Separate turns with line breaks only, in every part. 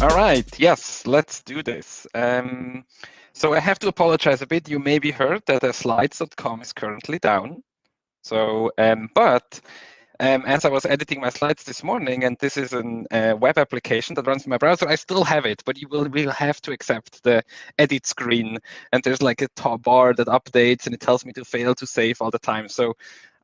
All right, yes, let's do this. So I have to apologize a bit. You maybe heard that slides.com is currently down. So, as I was editing my slides this morning, and this is a web application that runs in my browser, I still have it, but you will have to accept the edit screen. And there's like a top bar that updates, and it tells me to fail to save all the time. So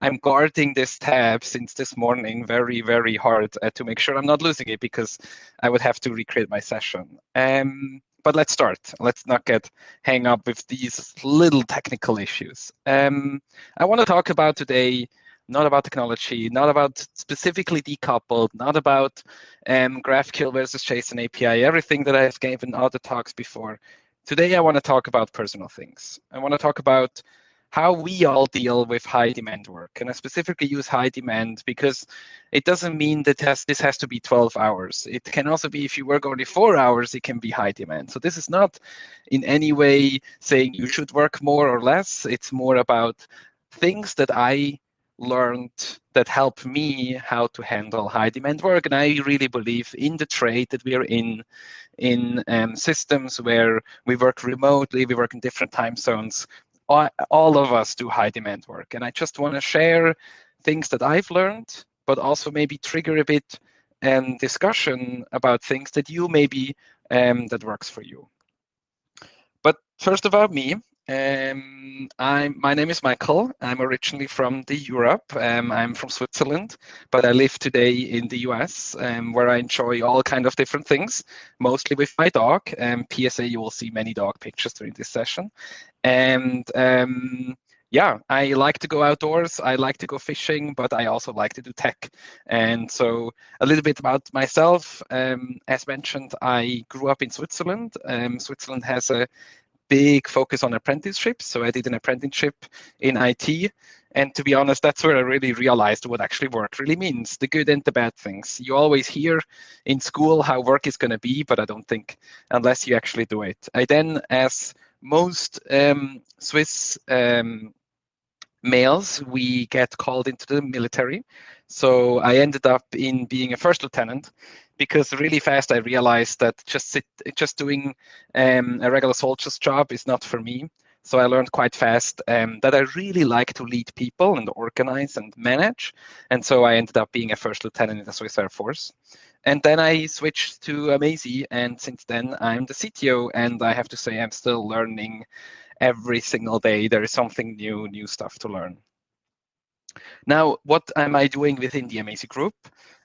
I'm guarding this tab since this morning very, very hard to make sure I'm not losing it because I would have to recreate my session. But let's start. Let's not get hang up with these little technical issues. I want to talk about today not about technology, not about specifically decoupled, not about GraphQL versus JSON API, everything that I've given other talks before. Today, I want to talk about personal things. I want to talk about how we all deal with high demand work. And I specifically use high demand because it doesn't mean that this has to be 12 hours. It can also be if you work only 4 hours, it can be high demand. So this is not in any way saying you should work more or less. It's more about things that I learned that help me how to handle high demand work. And I really believe in the trade that we are in systems where we work remotely, we work in different time zones. All of us do high demand work. And I just want to share things that I've learned, but also maybe trigger a bit discussion about things that you maybe that works for you. But first about me, my name is Michael. I'm originally from the Europe. I'm from Switzerland, but I live today in the US, where I enjoy all kind of different things, mostly with my dog. PSA, you will see many dog pictures during this session. And yeah, I like to go outdoors. I like to go fishing, but I also like to do tech. And so a little bit about myself. As mentioned, I grew up in Switzerland. Switzerland has a big focus on apprenticeships. So I did an apprenticeship in IT. And to be honest, that's where I really realized what actually work really means, the good and the bad things. You always hear in school how work is going to be, but I don't think unless you actually do it. I then, as most Swiss males, we get called into the military. So I ended up in being a first lieutenant because really fast I realized that just doing a regular soldier's job is not for me. So I learned quite fast that I really like to lead people and organize and manage. And so I ended up being a first lieutenant in the Swiss Air Force. And then I switched to Amazy, and since then I'm the CTO, and I have to say I'm still learning every single day. There is something new stuff to learn. Now, what am I doing within the Amazy Group?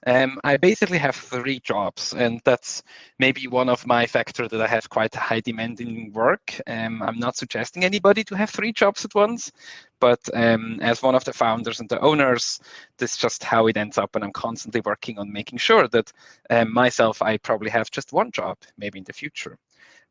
I basically have 3 jobs, and that's maybe one of my factors that I have quite a high demanding work. I'm not suggesting anybody to have 3 jobs at once, but as one of the founders and the owners, this is just how it ends up, and I'm constantly working on making sure that myself, I probably have just 1 job, maybe in the future.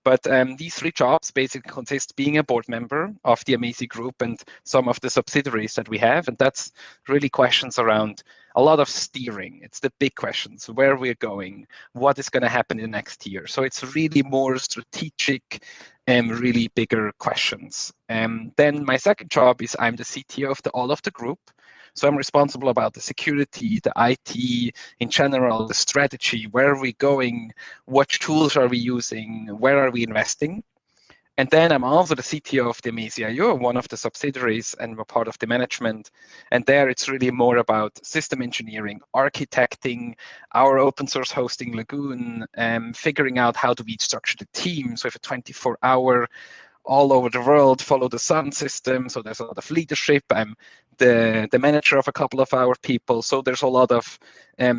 But these 3 jobs basically consist being a board member of the Amazy Group and some of the subsidiaries that we have. And that's really questions around a lot of steering. It's the big questions, where we're going, what is going to happen in the next year. So it's really more strategic and really bigger questions. Then my second job is I'm the CTO of all of the group. So I'm responsible about the security, the IT in general, the strategy, where are we going, what tools are we using, where are we investing. And then I'm also the CTO of the Amazy.io, one of the subsidiaries, and we're part of the management. And there it's really more about system engineering, architecting our open source hosting Lagoon, figuring out how do we structure the teams with a 24-hour all over the world, follow the sun system. So there's a lot of leadership. I'm the manager of a couple of our people. So there's a lot of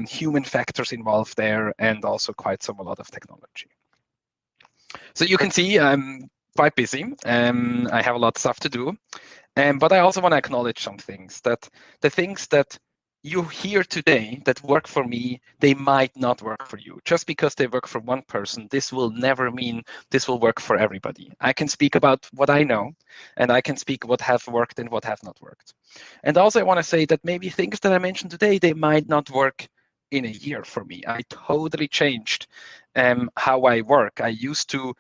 human factors involved there, and also a lot of technology. So you can see I'm quite busy. I have a lot of stuff to do. But I also want to acknowledge some things, that the things that you hear today that work for me, they might not work for you. Just because they work for one person, this will never mean this will work for everybody. I can speak about what I know, and I can speak what have worked and what have not worked. And also I want to say that maybe things that I mentioned today, they might not work in a year for me. I totally changed how I work. I used to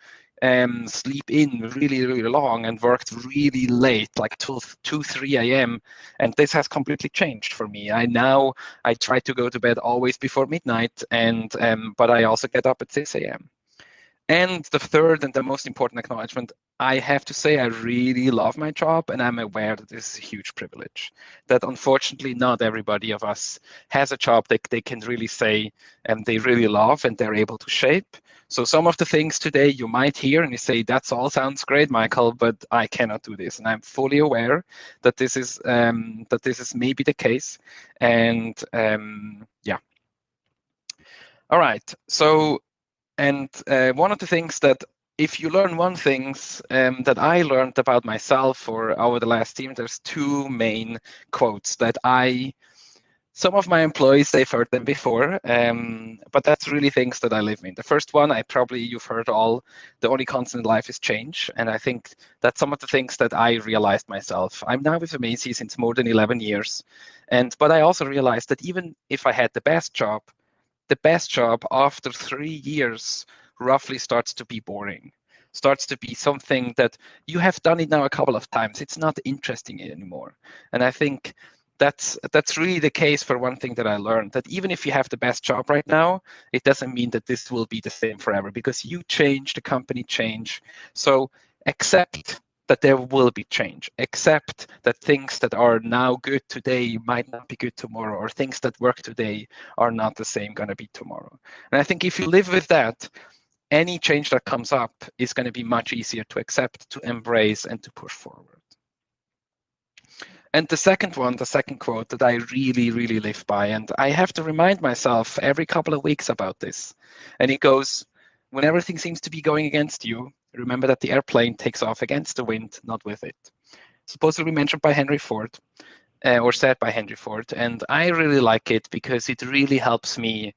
sleep in really, really long and worked really late, like till 2, 3 a.m. And this has completely changed for me. I try to go to bed always before midnight, and but I also get up at 6 a.m. And the third and the most important acknowledgement, I have to say I really love my job, and I'm aware that this is a huge privilege. That unfortunately not everybody of us has a job that they can really say they really love and they're able to shape. So some of the things today you might hear and you say, that's all sounds great, Michael, but I cannot do this. And I'm fully aware that this is maybe the case. And yeah. All right. So and one of the things that, if you learn one things that I learned about myself or over the last year, there's two main quotes that some of my employees, they've heard them before, but that's really things that I live in. The first one, you've heard all, the only constant in life is change. And I think that's some of the things that I realized myself. I'm now with Amacy since more than 11 years. But I also realized that even if I had the best job after 3 years roughly starts to be boring, starts to be something that you have done it now a couple of times. It's not interesting anymore. And I think that's really the case for one thing that I learned, that even if you have the best job right now, it doesn't mean that this will be the same forever, because you change, the company change. So accept that there will be change. Accept that things that are now good today might not be good tomorrow, or things that work today are not the same going to be tomorrow. And I think if you live with that, any change that comes up is going to be much easier to accept, to embrace, and to push forward. And the second quote that I really, really live by, and I have to remind myself every couple of weeks about this. And it goes, when everything seems to be going against you, remember that the airplane takes off against the wind, not with it. Supposedly mentioned by Henry Ford, or said by Henry Ford. And I really like it because it really helps me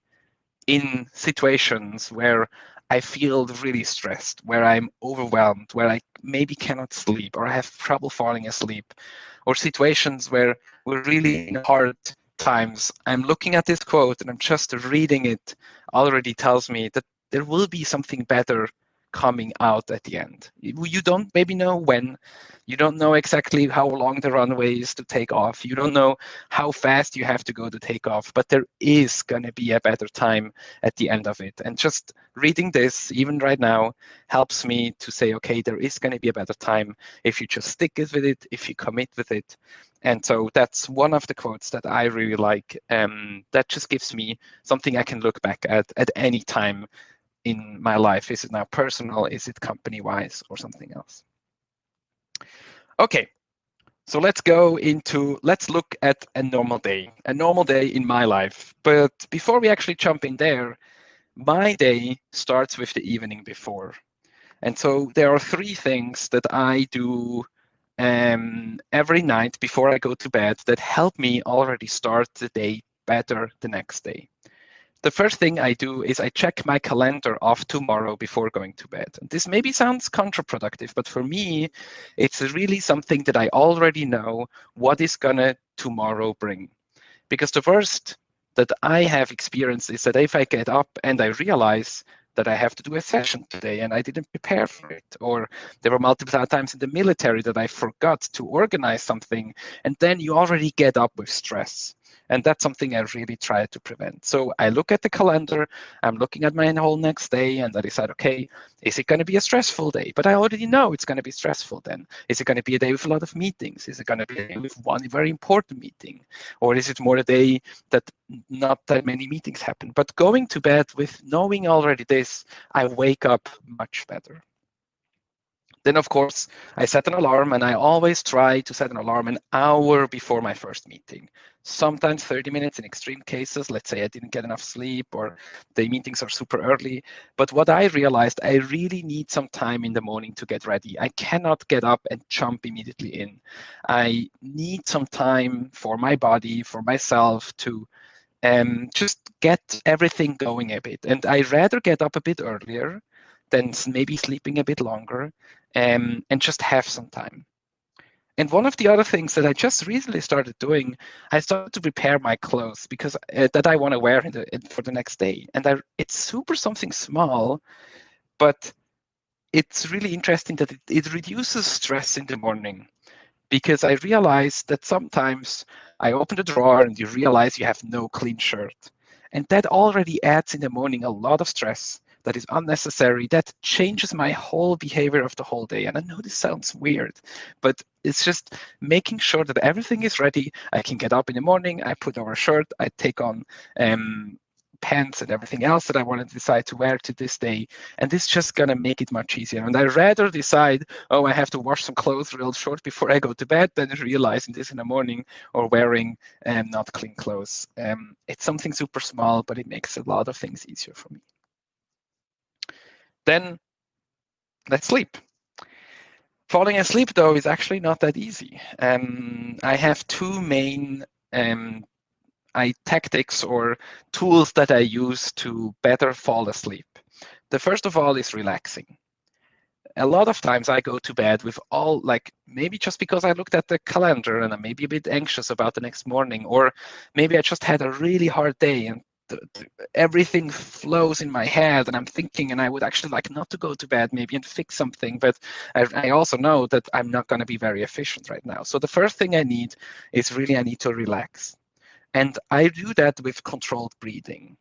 in situations where I feel really stressed, where I'm overwhelmed, where I maybe cannot sleep, or I have trouble falling asleep, or situations where we're really in hard times. I'm looking at this quote and I'm just reading it already tells me that there will be something better coming out at the end. You don't maybe know when, you don't know exactly how long the runway is to take off, you don't know how fast you have to go to take off, but there is going to be a better time at the end of it. And just reading this, even right now, helps me to say, okay, there is going to be a better time if you just stick with it, if you commit with it. And so that's one of the quotes that I really like. That just gives me something I can look back at any time in my life. Is it now personal? Is it company-wise or something else? Okay, so let's look at a normal day in my life. But before we actually jump in there, my day starts with the evening before. And so there are three things that I do every night before I go to bed that help me already start the day better the next day. The first thing I do is I check my calendar of tomorrow before going to bed. And this maybe sounds counterproductive, but for me, it's really something that I already know what is gonna tomorrow bring. Because the worst that I have experienced is that if I get up and I realize that I have to do a session today and I didn't prepare for it, or there were multiple times in the military that I forgot to organize something, and then you already get up with stress. And that's something I really try to prevent. So I look at the calendar, I'm looking at my whole next day, and I decide, okay, is it going to be a stressful day? But I already know it's going to be stressful then. Is it going to be a day with a lot of meetings? Is it going to be a day with one very important meeting? Or is it more a day that not that many meetings happen? But going to bed with knowing already this, I wake up much better. Then, of course, I set an alarm, and I always try to set an alarm an hour before my first meeting. Sometimes 30 minutes in extreme cases. Let's say I didn't get enough sleep or the meetings are super early. But what I realized, I really need some time in the morning to get ready. I cannot get up and jump immediately in. I need some time for my body, for myself to just get everything going a bit. And I'd rather get up a bit earlier than maybe sleeping a bit longer, and just have some time. And one of the other things that I just recently started doing, I started to prepare my clothes because that I want to wear for the next day. And it's super something small, but it's really interesting that it reduces stress in the morning, because I realized that sometimes I open the drawer and you realize you have no clean shirt. And that already adds in the morning a lot of stress that is unnecessary. That changes my whole behavior of the whole day. And I know this sounds weird, but it's just making sure that everything is ready. I can get up in the morning, I put on a shirt, I take on pants and everything else that I want to decide to wear to this day. And this is just going to make it much easier. And I'd rather decide, oh, I have to wash some clothes real short before I go to bed, than realizing this in the morning or wearing not clean clothes. It's something super small, but it makes a lot of things easier for me. Then let's sleep. Falling asleep, though, is actually not that easy. I have two main tactics or tools that I use to better fall asleep. The first of all is relaxing. A lot of times I go to bed with all, like, maybe just because I looked at the calendar and I'm maybe a bit anxious about the next morning, or maybe I just had a really hard day and everything flows in my head and I'm thinking, and I would actually like not to go to bed maybe and fix something, but I also know that I'm not going to be very efficient right now. So the first thing I need is really I need to relax. And I do that with controlled breathing.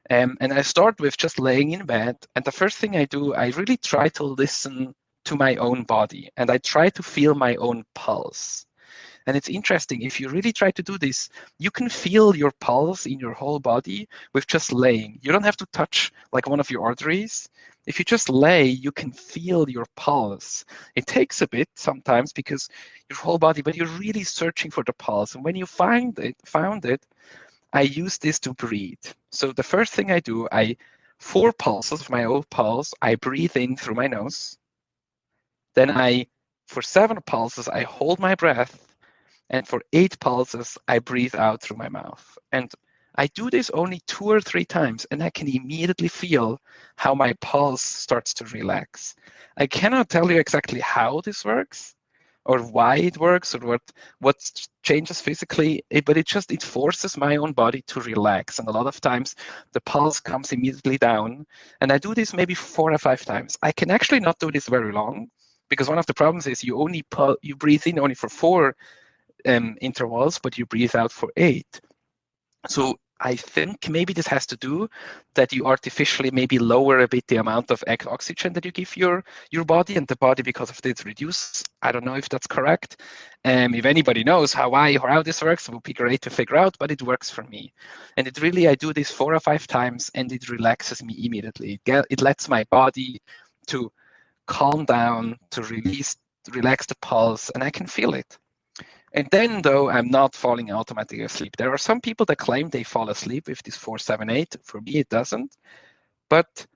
And I start with just laying in bed. And the first thing I do, I really try to listen to my own body and I try to feel my own pulse. And it's interesting, if you really try to do this, you can feel your pulse in your whole body with just laying. You don't have to touch like one of your arteries. If you just lay, you can feel your pulse. It takes a bit sometimes because your whole body, but you're really searching for the pulse. And when you found it, I use this to breathe. So the first thing I do, 4 pulses of my own pulse, I breathe in through my nose. Then for 7 pulses, I hold my breath. And for 8 pulses, I breathe out through my mouth. And I do this only 2 or 3 times, and I can immediately feel how my pulse starts to relax. I cannot tell you exactly how this works, or why it works, or what changes physically, but it forces my own body to relax. And a lot of times the pulse comes immediately down. And I do this maybe 4 or 5 times. I can actually not do this very long, because one of the problems is you breathe in only for 4 intervals, but you breathe out for 8. So I think maybe this has to do that you artificially maybe lower a bit the amount of oxygen that you give your body, and the body, because of this, reduces. I don't know if that's correct. If anybody knows how this works, it would be great to figure out, but it works for me. And I do this 4 or 5 times, and it relaxes me immediately. It lets my body to calm down, to relax the pulse, and I can feel it. And then, though, I'm not falling automatically asleep. There are some people that claim they fall asleep with this 4, 7, 8. For me, it doesn't. But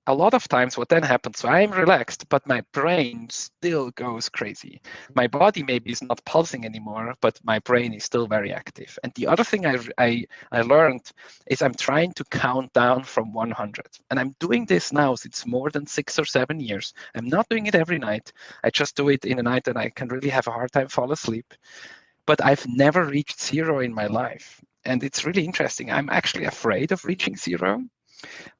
a lot of times what then happens, so I'm relaxed, but my brain still goes crazy. My body maybe is not pulsing anymore, but my brain is still very active. And the other thing I learned is I'm trying to count down from 100. And I'm doing this now since more than 6 or 7 years. I'm not doing it every night. I just do it in a night that I can really have a hard time fall asleep. But I've never reached 0 in my life. And it's really interesting. I'm actually afraid of reaching 0.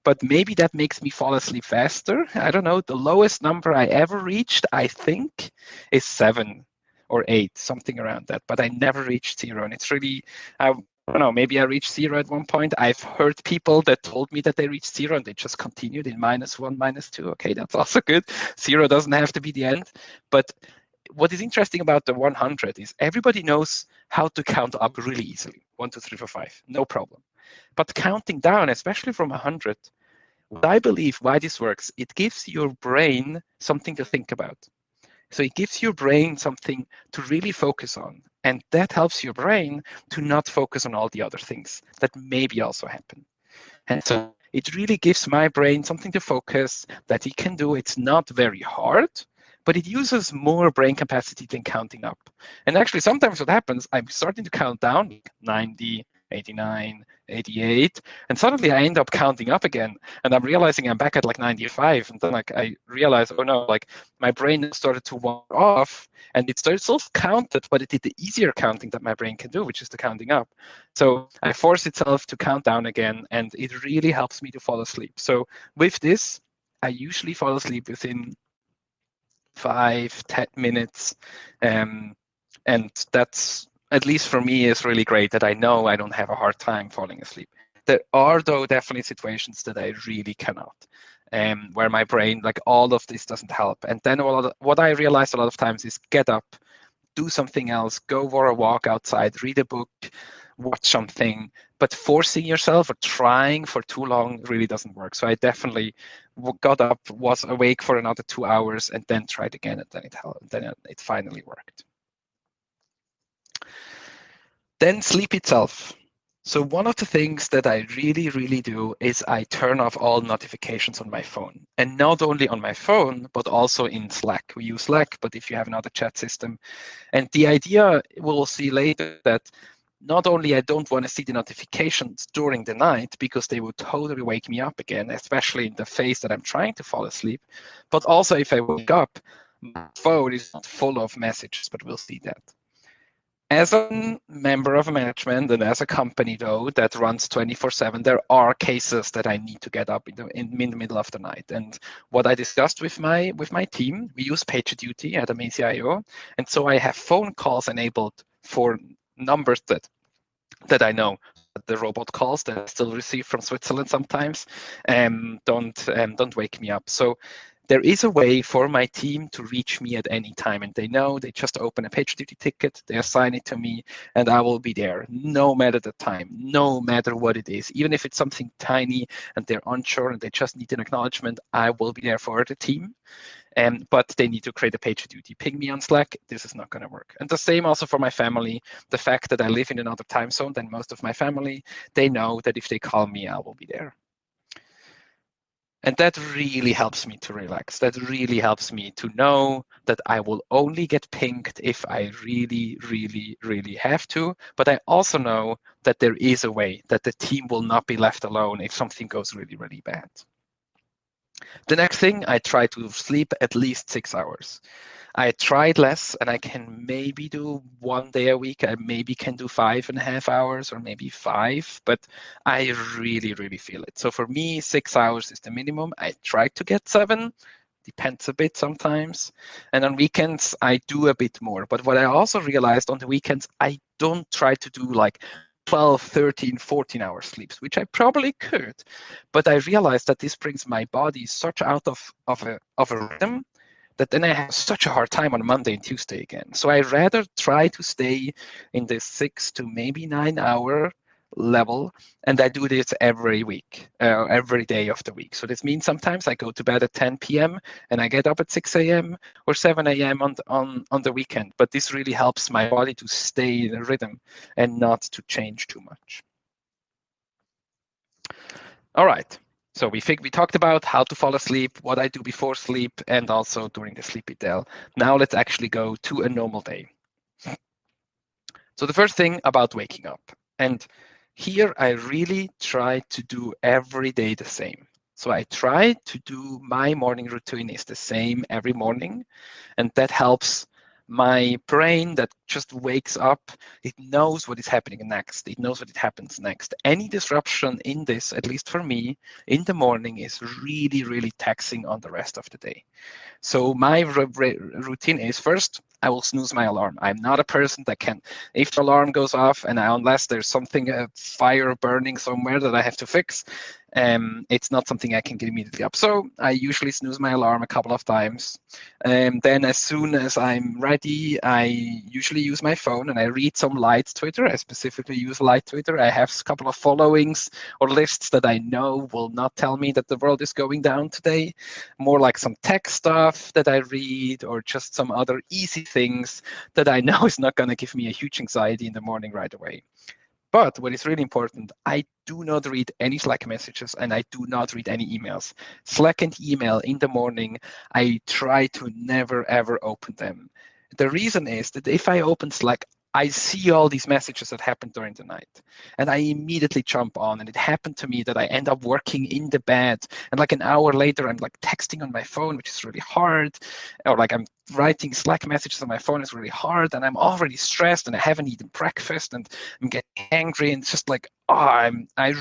But maybe that makes me fall asleep faster. I don't know. The lowest number I ever reached, I think, is 7 or 8, something around that. But I never reached 0. And it's really, I don't know, maybe I reached 0 at one point. I've heard people that told me that they reached 0 and they just continued in -1, -2. Okay, that's also good. 0 doesn't have to be the end. But what is interesting about the 100 is everybody knows how to count up really easily. 1, 2, 3, 4, 5, no problem. But counting down, especially from 100, what I believe why this works, it gives your brain something to think about. So it gives your brain something to really focus on. And that helps your brain to not focus on all the other things that maybe also happen. And so it really gives my brain something to focus that it can do. It's not very hard, but it uses more brain capacity than counting up. And actually, sometimes what happens, I'm starting to count down, like 90, 89, 88, and suddenly I end up counting up again, and I'm realizing I'm back at like 95, and then like I realize, oh no, like my brain started to wander off, and it still counted, but it did the easier counting that my brain can do, which is the counting up. So I force itself to count down again, and it really helps me to fall asleep. So with this, I usually fall asleep within 5-10 minutes. And that's, at least for me, is really great that I know I don't have a hard time falling asleep. There are, though, definitely situations that I really cannot, where my brain, like all of this doesn't help. And then what I realized a lot of times is get up, do something else, go for a walk outside, read a book, watch something. But forcing yourself or trying for too long really doesn't work. So I definitely got up, was awake for another 2 hours, and then tried again, and then it finally worked. Then sleep itself. So one of the things that I really, really do is I turn off all notifications on my phone. And not only on my phone, but also in Slack. We use Slack, but if you have another chat system. And the idea, we'll see later, that not only I don't want to see the notifications during the night because they would totally wake me up again, especially in the phase that I'm trying to fall asleep, but also if I wake up, my phone is not full of messages, but we'll see that. As a member of management and as a company, though, that runs 24/7, there are cases that I need to get up in the middle of the night. And what I discussed with my team, we use PagerDuty at Amazee.io, and so I have phone calls enabled for numbers that I know. The robot calls that I still receive from Switzerland sometimes don't wake me up. So there is a way for my team to reach me at any time, and they know they just open a PagerDuty ticket, they assign it to me, and I will be there no matter the time, no matter what it is. Even if it's something tiny and they're unsure and they just need an acknowledgement, I will be there for the team. But they need to create a PagerDuty. Ping me on Slack, this is not going to work. And the same also for my family. The fact that I live in another time zone than most of my family, they know that if they call me, I will be there. And that really helps me to relax. That really helps me to know that I will only get pinged if I really, really, really have to. But I also know that there is a way that the team will not be left alone if something goes really, really bad. The next thing, I try to sleep at least 6 hours. I tried less, and I can maybe do 1 day a week. I maybe can do 5.5 hours or maybe 5, but I really, really feel it. So for me, 6 hours is the minimum. I try to get 7, depends a bit sometimes. And on weekends, I do a bit more. But what I also realized on the weekends, I don't try to do like 12, 13, 14-hour sleeps, which I probably could. But I realized that this brings my body such out of a rhythm that then I have such a hard time on Monday and Tuesday again. So I rather try to stay in the 6 to maybe 9-hour level, and I do this every week, every day of the week. So this means sometimes I go to bed at 10 p.m. and I get up at 6 a.m. or 7 a.m. on the weekend. But this really helps my body to stay in a rhythm and not to change too much. All right. So we talked about how to fall asleep, what I do before sleep, and also during the sleepy tale. Now let's actually go to a normal day. So the first thing about waking up. And here I really try to do every day the same. So I try to do my morning routine is the same every morning. And that helps my brain that just wakes up. It knows what is happening next. It knows what happens next. Any disruption in this, at least for me, in the morning is really, really taxing on the rest of the day. So my routine is first, I will snooze my alarm. I'm not a person that can, if the alarm goes off and unless there's something, a fire burning somewhere that I have to fix, it's not something I can get immediately up. So I usually snooze my alarm a couple of times. Then as soon as I'm ready, I usually use my phone and I read some light Twitter. I specifically use light Twitter. I have a couple of followings or lists that I know will not tell me that the world is going down today. More like some tech stuff that I read or just some other easy things that I know is not going to give me a huge anxiety in the morning right away. But what is really important, I do not read any Slack messages and I do not read any emails. Slack and email in the morning, I try to never, ever open them. The reason is that if I open Slack, I see all these messages that happen during the night, and I immediately jump on. And it happened to me that I end up working in the bed, and like an hour later, I'm like texting on my phone, which is really hard, or like I'm writing Slack messages on my phone is really hard, and I'm already stressed, and I haven't eaten breakfast, and I'm getting angry, and it's just like, oh, I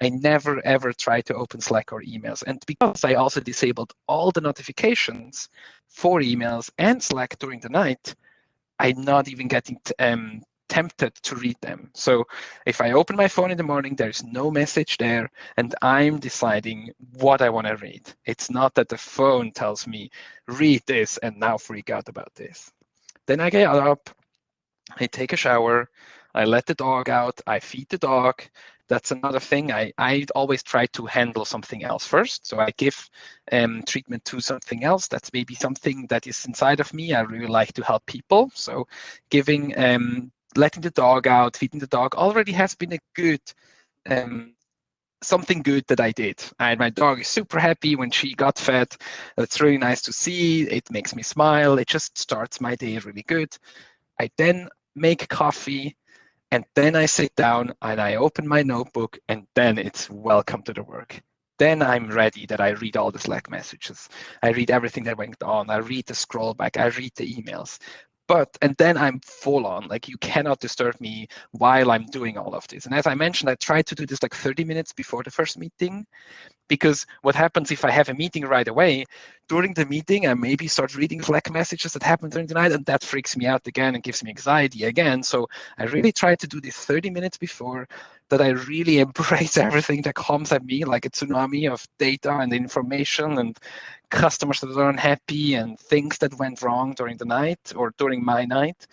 never ever try to open Slack or emails, and because I also disabled all the notifications for emails and Slack during the night, I'm not even getting tempted to read them. So if I open my phone in the morning, there's no message there, and I'm deciding what I want to read. It's not that the phone tells me, read this and now freak out about this. Then I get up, I take a shower, I let the dog out, I feed the dog. That's another thing. I always try to handle something else first. So I give treatment to something else. That's maybe something that is inside of me. I really like to help people. So giving, letting the dog out, feeding the dog already has been a good, something good that I did. And my dog is super happy when she got fed. It's really nice to see. It makes me smile. It just starts my day really good. I then make coffee, and then I sit down and I open my notebook, and then it's welcome to the work. Then I'm ready that I read all the Slack messages. I read everything that went on. I read the scroll back. I read the emails. And then I'm full on, like you cannot disturb me while I'm doing all of this. And as I mentioned, I try to do this like 30 minutes before the first meeting, because what happens if I have a meeting right away, during the meeting, I maybe start reading Slack messages that happen during the night, and that freaks me out again and gives me anxiety again. So I really try to do this 30 minutes before, that I really embrace everything that comes at me like a tsunami of data and information and customers that are unhappy and things that went wrong during the night or during my night.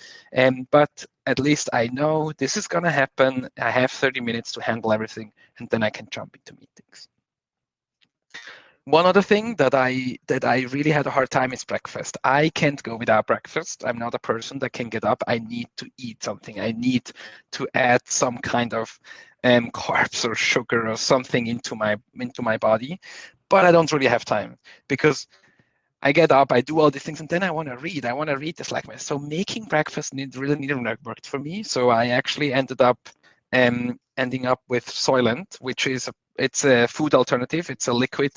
But at least I know this is going to happen. I have 30 minutes to handle everything, and then I can jump into meetings. One other thing that I really had a hard time is breakfast. I can't go without breakfast. I'm not a person that can get up. I need to eat something. I need to add some kind of carbs or sugar or something into my body, but I don't really have time, because I get up, I do all these things, and then I want to read. I want to read the Slack message. So making breakfast really never worked for me. So I actually ending up with Soylent, which is it's a food alternative. It's a liquid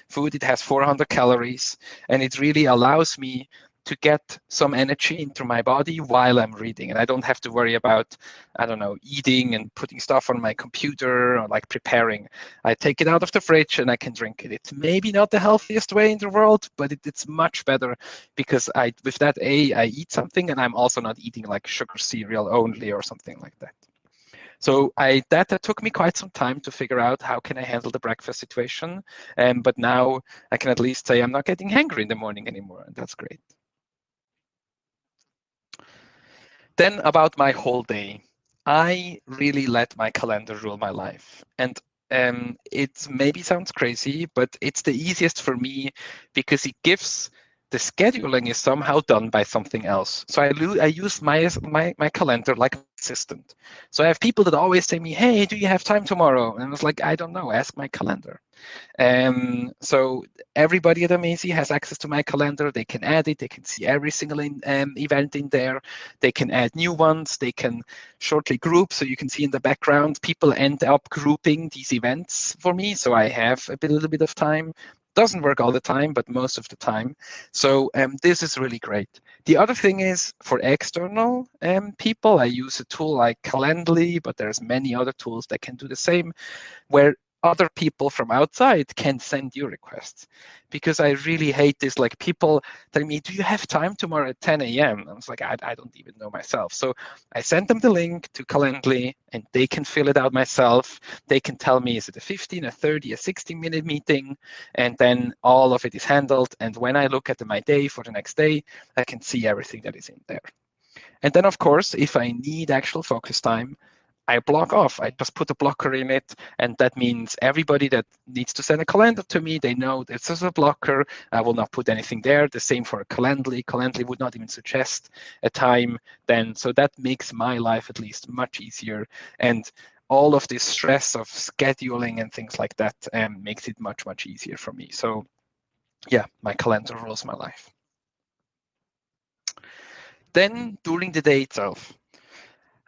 food. It has 400 calories, and it really allows me to get some energy into my body while I'm reading. And I don't have to worry about, I don't know, eating and putting stuff on my computer or like preparing. I take it out of the fridge and I can drink it. It's maybe not the healthiest way in the world, but it's much better, because with that I eat something, and I'm also not eating like sugar cereal only or something like that. So that took me quite some time to figure out how can I handle the breakfast situation. But now I can at least say I'm not getting hungry in the morning anymore, and that's great. Then about my whole day, I really let my calendar rule my life. And it maybe sounds crazy, but it's the easiest for me, because it gives the scheduling is somehow done by something else. So I use my calendar like an assistant. So I have people that always say me, hey, do you have time tomorrow? And I was like, I don't know, ask my calendar. So everybody at Amazy has access to my calendar. They can add it. They can see every single event in there. They can add new ones. They can shortly group. So you can see in the background, people end up grouping these events for me. So I have a little bit of time. Doesn't work all the time, but most of the time. So this is really great. The other thing is, for external people, I use a tool like Calendly, but there's many other tools that can do the same, where other people from outside can send you requests. Because I really hate this, like people telling me, do you have time tomorrow at 10 a.m.? I was like, I don't even know myself. So I sent them the link to Calendly, and they can fill it out myself. They can tell me, is it a 15, a 30, a 60-minute meeting? And then all of it is handled. And when I look at my day for the next day, I can see everything that is in there. And then, of course, if I need actual focus time, I block off. I just put a blocker in it, and that means everybody that needs to send a calendar to me, they know this is a blocker. I will not put anything there. The same for Calendly. Calendly would not even suggest a time then. So that makes my life at least much easier. And all of this stress of scheduling and things like that makes it much, much easier for me. So yeah, my calendar rules my life. Then during the day itself,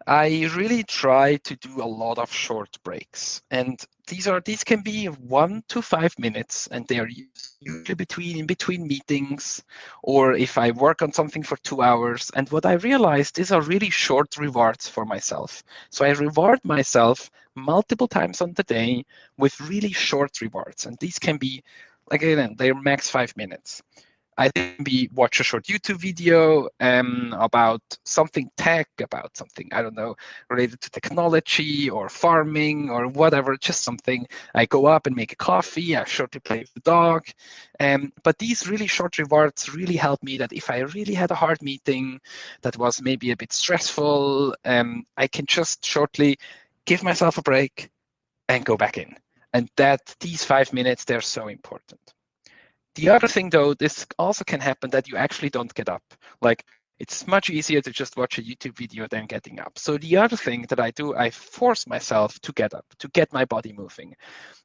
I really try to do a lot of short breaks, and these can be 1 to 5 minutes, and they are usually in between meetings, or if I work on something for 2 hours. And what I realized, these are really short rewards for myself. So I reward myself multiple times on the day with really short rewards, and these can be, like, again, they're max 5 minutes. I think maybe watch a short YouTube video about something tech, about something, I don't know, related to technology or farming or whatever, just something. I go up and make a coffee, I shortly play with the dog. But these really short rewards really help me that if I really had a hard meeting that was maybe a bit stressful, I can just shortly give myself a break and go back in. And that these 5 minutes, they're so important. The other thing, though, this also can happen that you actually don't get up. Like, it's much easier to just watch a YouTube video than getting up. So the other thing that I do, I force myself to get up, to get my body moving.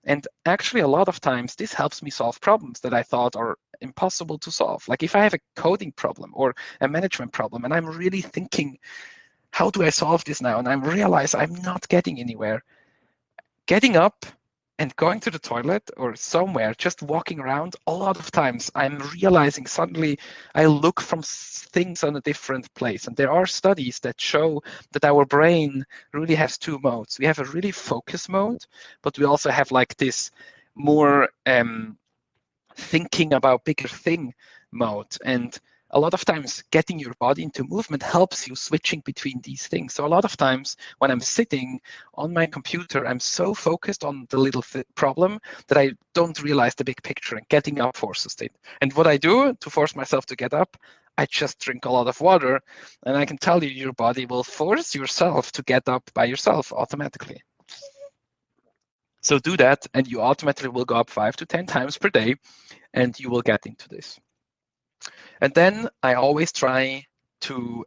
And actually, a lot of times, this helps me solve problems that I thought are impossible to solve. Like if I have a coding problem or a management problem, and I'm really thinking, how do I solve this now? And I realize I'm not getting anywhere. Getting up and going to the toilet or somewhere, just walking around, a lot of times I'm realizing suddenly I look from things on a different place. And there are studies that show that our brain really has two modes. We have a really focus mode, but we also have like this more thinking about bigger thing mode. And a lot of times getting your body into movement helps you switching between these things. So a lot of times when I'm sitting on my computer, I'm so focused on the little problem that I don't realize the big picture, and getting up forces it. And what I do to force myself to get up, I just drink a lot of water, and I can tell you, your body will force yourself to get up by yourself automatically. So do that, and you automatically will go up 5 to 10 times per day, and you will get into this. And then I always try to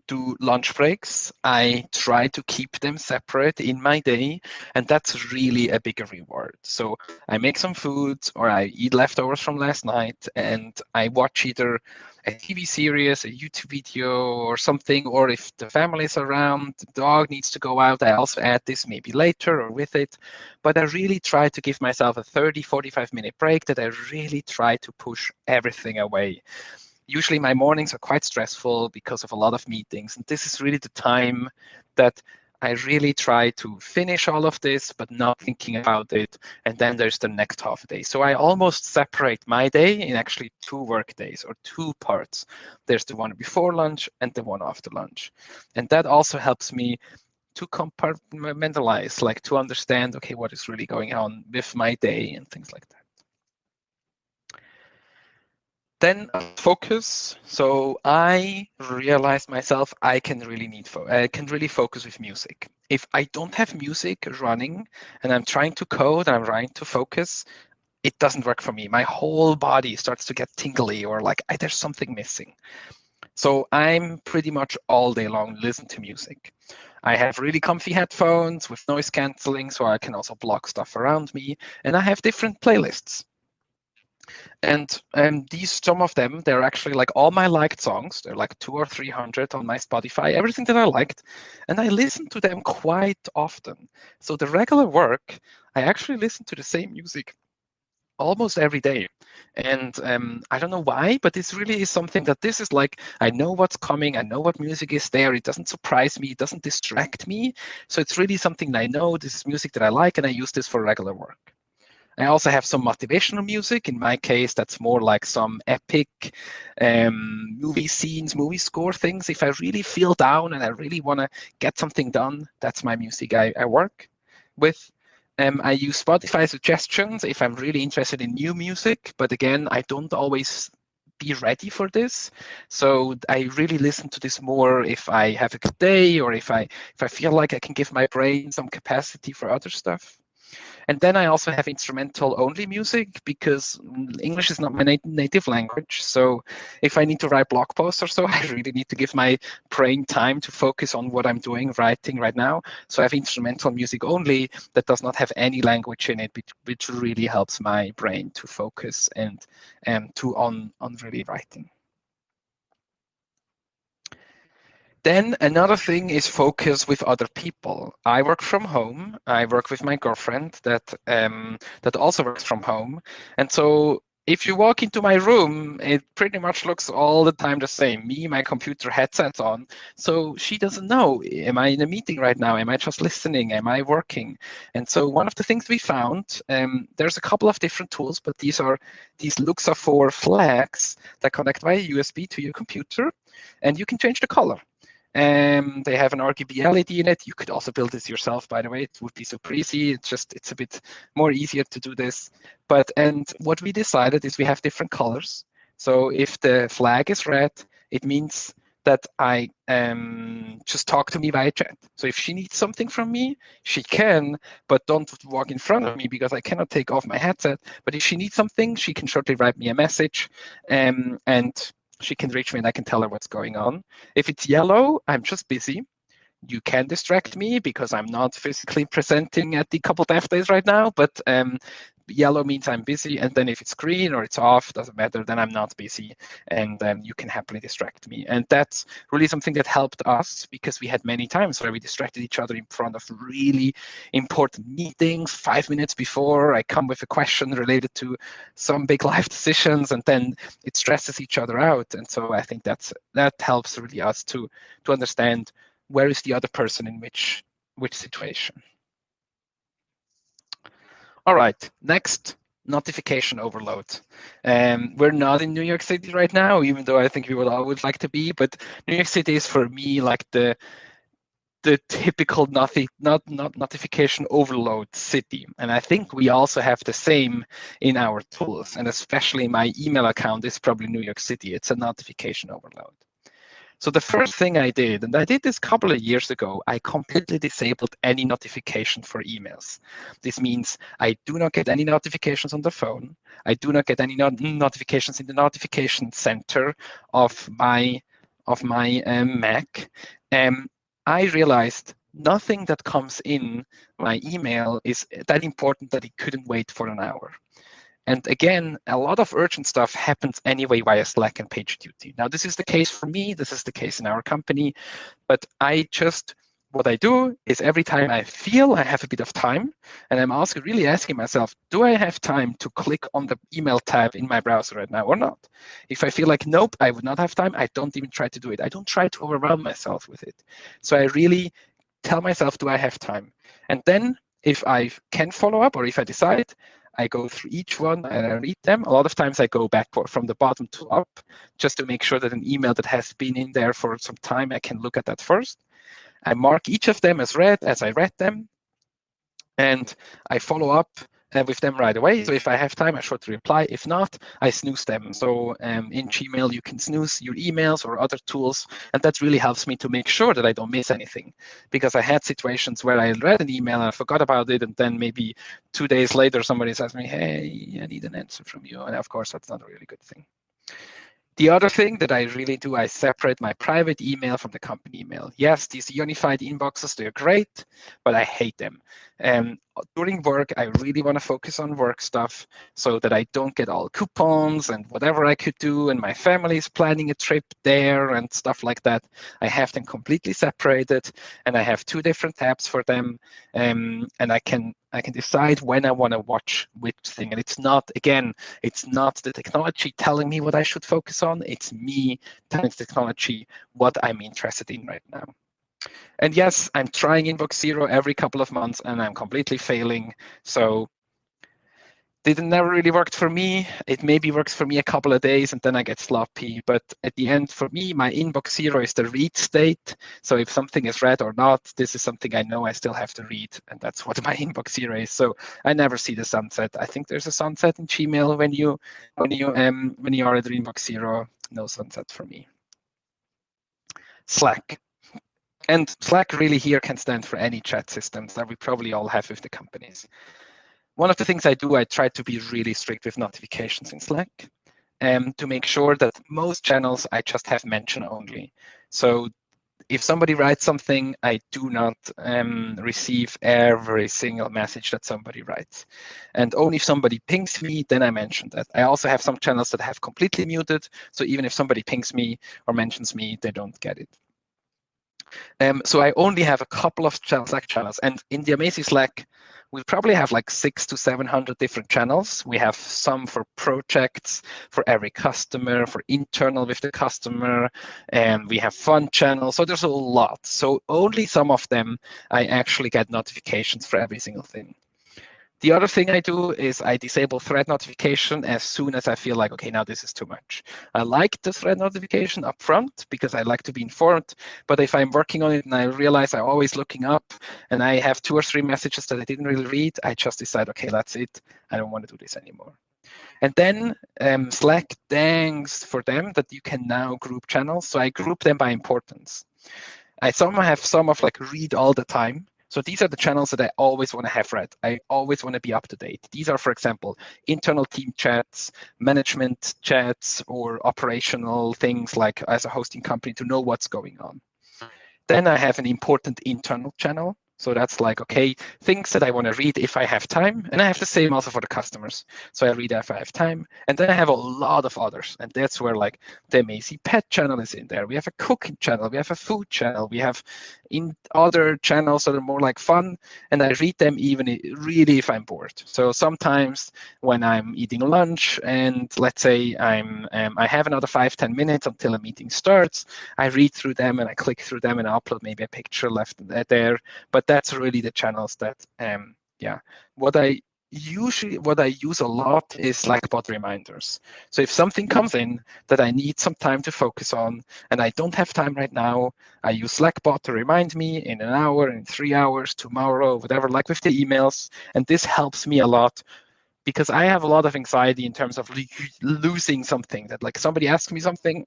do lunch breaks. I try to keep them separate in my day, and that's really a bigger reward. So I make some food or I eat leftovers from last night, and I watch either a TV series, a YouTube video, or something, or if the family is around, the dog needs to go out, I also add this maybe later or with it. But I really try to give myself a 30, 45-minute break that I really try to push everything away. Usually my mornings are quite stressful because of a lot of meetings, and this is really the time that I really try to finish all of this, but not thinking about it. And then there's the next half a day. So I almost separate my day in actually 2 work days or 2 parts. There's the one before lunch and the one after lunch. And that also helps me to compartmentalize, like to understand, okay, what is really going on with my day and things like that. Then focus. So I realized myself I can really focus with music. If I don't have music running and I'm trying to code, I'm trying to focus, it doesn't work for me. My whole body starts to get tingly, or like there's something missing. So I'm pretty much all day long listen to music. I have really comfy headphones with noise canceling, so I can also block stuff around me, and I have different playlists. And some of them, they're actually like all my liked songs. They're like 200 or 300 on my Spotify, everything that I liked. And I listen to them quite often. So the regular work, I actually listen to the same music almost every day. And I don't know why, but this really is something that this is like, I know what's coming. I know what music is there. It doesn't surprise me. It doesn't distract me. So it's really something that I know. This is music that I like, and I use this for regular work. I also have some motivational music. In my case, that's more like some epic movie scenes, movie score things. If I really feel down and I really want to get something done, that's my music I work with. I use Spotify suggestions if I'm really interested in new music, but again, I don't always be ready for this. So I really listen to this more if I have a good day, or if I feel like I can give my brain some capacity for other stuff. And then I also have instrumental only music because English is not my native language. So if I need to write blog posts or so, I really need to give my brain time to focus on what I'm doing, writing right now. So I have instrumental music only that does not have any language in it, which really helps my brain to focus and on really writing. Then another thing is focus with other people. I work from home. I work with my girlfriend that also works from home. And so if you walk into my room, it pretty much looks all the time the same. Me, my computer headset on. So she doesn't know, am I in a meeting right now? Am I just listening? Am I working? And so one of the things we found, there's a couple of different tools, but these looks are for flags that connect via USB to your computer, and you can change the color. They have an RGB LED in it. You could also build this yourself, by the way. It would be super easy. It's a bit more easier to do this. And what we decided is we have different colors. So if the flag is red, it means that I just talk to me via chat. So if she needs something from me, she can, but don't walk in front of me because I cannot take off my headset. But if she needs something, she can shortly write me a message, and she can reach me and I can tell her what's going on. If it's yellow, I'm just busy. You can distract me because I'm not physically presenting at the couple dev days right now, but yellow means I'm busy. And then if it's green or it's off, doesn't matter, then I'm not busy, and you can happily distract me. And that's really something that helped us, because we had many times where we distracted each other in front of really important meetings 5 minutes before I come with a question related to some big life decisions, and then it stresses each other out. And so I think that helps really us to understand where is the other person in which situation. All right, next, notification overload. We're not in New York City right now, even though I think we would always like to be, but New York City is for me like the typical notification overload city. And I think we also have the same in our tools, and especially my email account is probably New York City. It's a notification overload. So the first thing I did, and I did this a couple of years ago, I completely disabled any notification for emails. This means I do not get any notifications on the phone. I do not get any notifications in the notification center of my Mac. I realized nothing that comes in my email is that important that it couldn't wait for an hour. And again, a lot of urgent stuff happens anyway via Slack and PagerDuty. Now, this is the case for me. This is the case in our company. But what I do is every time I feel I have a bit of time, and I'm really asking myself, do I have time to click on the email tab in my browser right now or not? If I feel like, nope, I would not have time, I don't even try to do it. I don't try to overwhelm myself with it. So I really tell myself, do I have time? And then if I can follow up, or if I decide, I go through each one and I read them. A lot of times I go back from the bottom to up just to make sure that an email that has been in there for some time, I can look at that first. I mark each of them as read as I read them, and I follow up with them right away. So if I have time, I shortly reply. If not, I snooze them. So in Gmail, you can snooze your emails or other tools, and that really helps me to make sure that I don't miss anything. Because I had situations where I read an email and I forgot about it, and then maybe 2 days later, somebody says me, hey, I need an answer from you. And of course, that's not a really good thing. The other thing that I really do, I separate my private email from the company email. Yes, these unified inboxes, they're great, but I hate them. During work, I really want to focus on work stuff so that I don't get all coupons and whatever I could do, and my family is planning a trip there and stuff like that. I have them completely separated, and I have 2 different tabs for them, and I can decide when I want to watch which thing. And it's not the technology telling me what I should focus on. It's me telling the technology what I'm interested in right now. And yes, I'm trying Inbox Zero every couple of months, and I'm completely failing. So it never really worked for me. It maybe works for me a couple of days, and then I get sloppy. But at the end, for me, my Inbox Zero is the read state. So if something is read or not, this is something I know I still have to read, and that's what my Inbox Zero is. So I never see the sunset. I think there's a sunset in Gmail when you are at Inbox Zero. No sunset for me. Slack. And Slack really here can stand for any chat systems that we probably all have with the companies. One of the things I do, I try to be really strict with notifications in Slack to make sure that most channels I just have mention only. So if somebody writes something, I do not receive every single message that somebody writes. And only if somebody pings me, then I mention that. I also have some channels that have completely muted. So even if somebody pings me or mentions me, they don't get it. So I only have a couple of Slack channels, and in the amazing Slack, we probably have like 600 to 700 different channels. We have some for projects, for every customer, for internal with the customer, and we have fun channels. So there's a lot. So only some of them I actually get notifications for every single thing. The other thing I do is I disable thread notification as soon as I feel like, okay, now this is too much. I like the thread notification up front because I like to be informed. But if I'm working on it and I realize I'm always looking up and I have 2 or 3 messages that I didn't really read, I just decide, okay, that's it. I don't want to do this anymore. And then Slack, thanks for them that you can now group channels. So I group them by importance. I somehow have some of like read all the time. So these are the channels that I always want to have read. I always want to be up to date. These are, for example, internal team chats, management chats, or operational things like as a hosting company to know what's going on. Then I have an important internal channel. So that's like, okay, things that I want to read if I have time. And I have the same also for the customers. So I read if I have time. And then I have a lot of others. And that's where like the amazing pet channel is in there. We have a cooking channel. We have a food channel. We have in other channels that are more like fun. And I read them even really if I'm bored. So sometimes when I'm eating lunch and let's say I have another 5-10 minutes until a meeting starts, I read through them and I click through them and upload maybe a picture left there. But that's really the channels that, what I use a lot is Slackbot reminders. So if something comes in that I need some time to focus on and I don't have time right now, I use Slackbot to remind me in an hour, in 3 hours, tomorrow, whatever, like with the emails. And this helps me a lot because I have a lot of anxiety in terms of losing something that like somebody asks me something,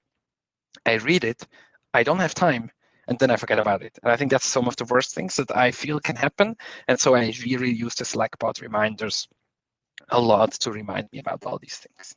I read it, I don't have time, and then I forget about it. And I think that's some of the worst things that I feel can happen. And so I really use the Slackbot reminders a lot to remind me about all these things.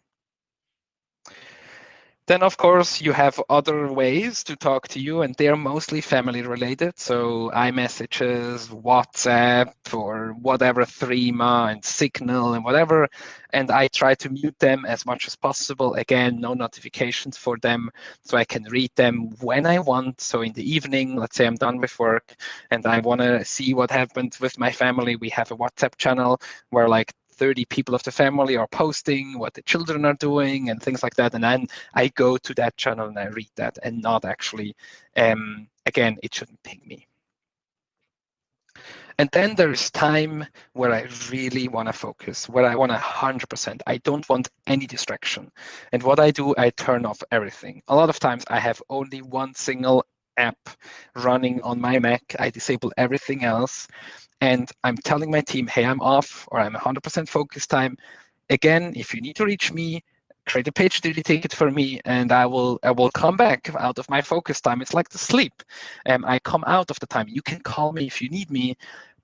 Then, of course, you have other ways to talk to you, and they're mostly family related. So iMessages, WhatsApp, or whatever, Threema and Signal and whatever. And I try to mute them as much as possible. Again, no notifications for them, so I can read them when I want. So in the evening, let's say I'm done with work and I want to see what happened with my family. We have a WhatsApp channel where like 30 people of the family are posting what the children are doing and things like that. And then I go to that channel and I read that and not actually, again, it shouldn't ping me. And then there's time where I really want to focus, where I want 100%. I don't want any distraction. And what I do, I turn off everything. A lot of times I have only one single app running on my Mac. I disable everything else. And I'm telling my team, hey, I'm off or I'm 100% focus time. Again, if you need to reach me, create a page duty ticket for me and I will come back out of my focus time. It's like the sleep. I come out of the time. You can call me if you need me,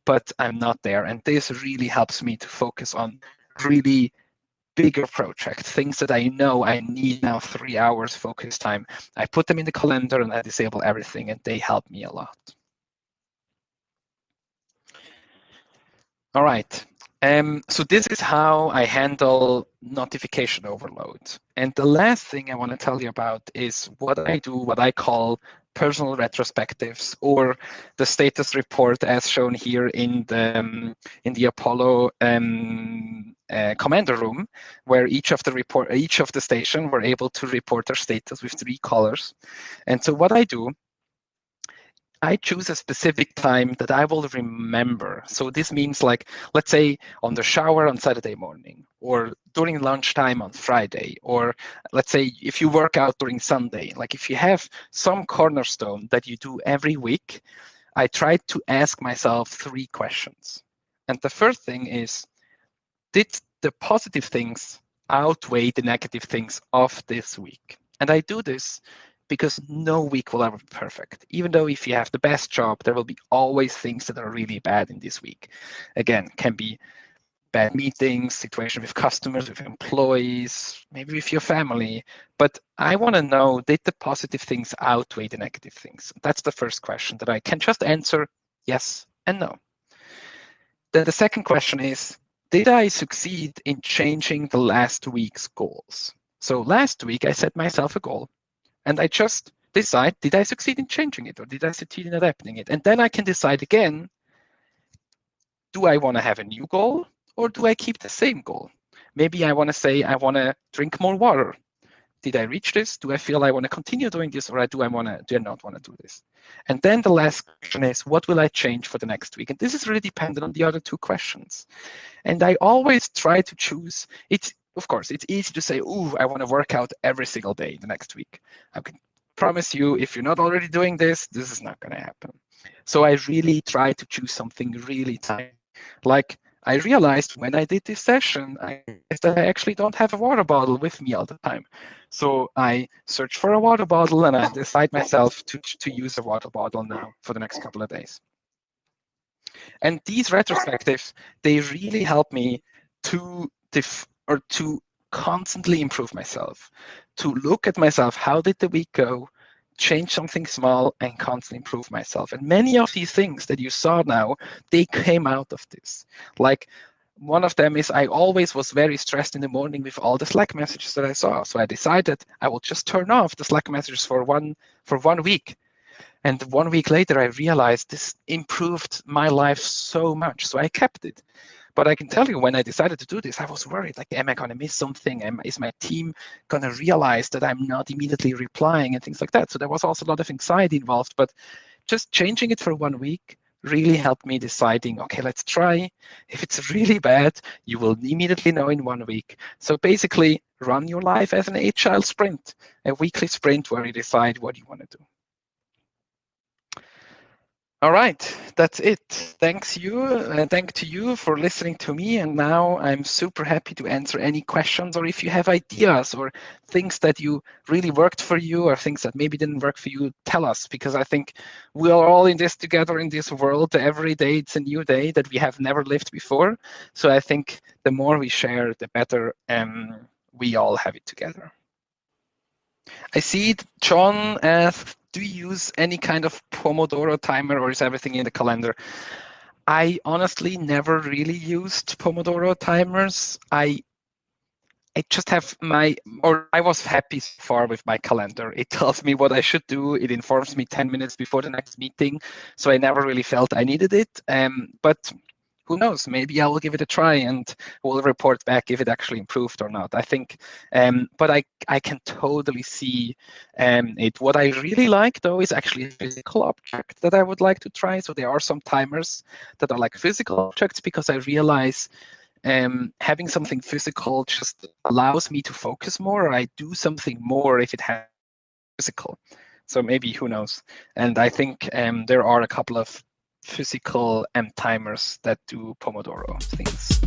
but I'm not there. And this really helps me to focus on really bigger projects, things that I know I need now 3 hours focus time. I put them in the calendar and I disable everything and they help me a lot. All right. So this is how I handle notification overload. And the last thing I want to tell you about is what I do, what I call personal retrospectives or the status report as shown here in the Apollo commander room, where each of the station were able to report their status with 3 colors. And so what I do, I choose a specific time that I will remember. So this means like, let's say on the shower on Saturday morning, or during lunchtime on Friday, or let's say if you work out during Sunday, like if you have some cornerstone that you do every week, I try to ask myself 3 questions. And the first thing is, did the positive things outweigh the negative things of this week? And I do this because no week will ever be perfect. Even though if you have the best job, there will be always things that are really bad in this week. Again, can be bad meetings, situation with customers, with employees, maybe with your family. But I want to know, did the positive things outweigh the negative things? That's the first question that I can just answer yes and no. Then the second question is, did I succeed in changing the last week's goals? So last week I set myself a goal and I just decide, did I succeed in changing it or did I succeed in adapting it? And then I can decide again, do I want to have a new goal or do I keep the same goal? Maybe I want to say, I want to drink more water. Did I reach this? Do I feel I want to continue doing this or do I not want to do this? And then the last question is, what will I change for the next week? And this is really dependent on the other two questions. And I always try to choose, of course, it's easy to say, I want to work out every single day the next week. I can promise you, if you're not already doing this, this is not going to happen. So I really try to choose something really tiny. Like I realized when I did this session, I realized that I actually don't have a water bottle with me all the time. So I search for a water bottle and I decide myself to use a water bottle now for the next couple of days. And these retrospectives, they really help me to constantly improve myself, to look at myself, how did the week go, change something small and constantly improve myself. And many of these things that you saw now, they came out of this. Like one of them is I always was very stressed in the morning with all the Slack messages that I saw. So I decided I will just turn off the Slack messages for one week. And 1 week later, I realized this improved my life so much. So I kept it. But I can tell you, when I decided to do this, I was worried, like, am I going to miss something? Is my team going to realize that I'm not immediately replying and things like that? So there was also a lot of anxiety involved. But just changing it for 1 week really helped me deciding, okay, let's try. If it's really bad, you will immediately know in 1 week. So basically, run your life as an agile sprint, a weekly sprint where you decide what you want to do. All right, that's it. Thank to you for listening to me. And now I'm super happy to answer any questions, or if you have ideas or things that you really worked for you or things that maybe didn't work for you, tell us, because I think we are all in this together in this world. Every day it's a new day that we have never lived before. So I think the more we share, the better we all have it together. I see John asked, do you use any kind of Pomodoro timer or is everything in the calendar? I honestly never really used Pomodoro timers. I just have I was happy so far with my calendar. It tells me what I should do. It informs me 10 minutes before the next meeting. So I never really felt I needed it. But who knows? Maybe I will give it a try and we'll report back if it actually improved or not. I think, but I can totally see it. What I really like though is actually a physical object that I would like to try. So there are some timers that are like physical objects because I realize having something physical just allows me to focus more. Or I do something more if it has physical. So maybe, who knows? And I think there are a couple of physical timers that do Pomodoro things.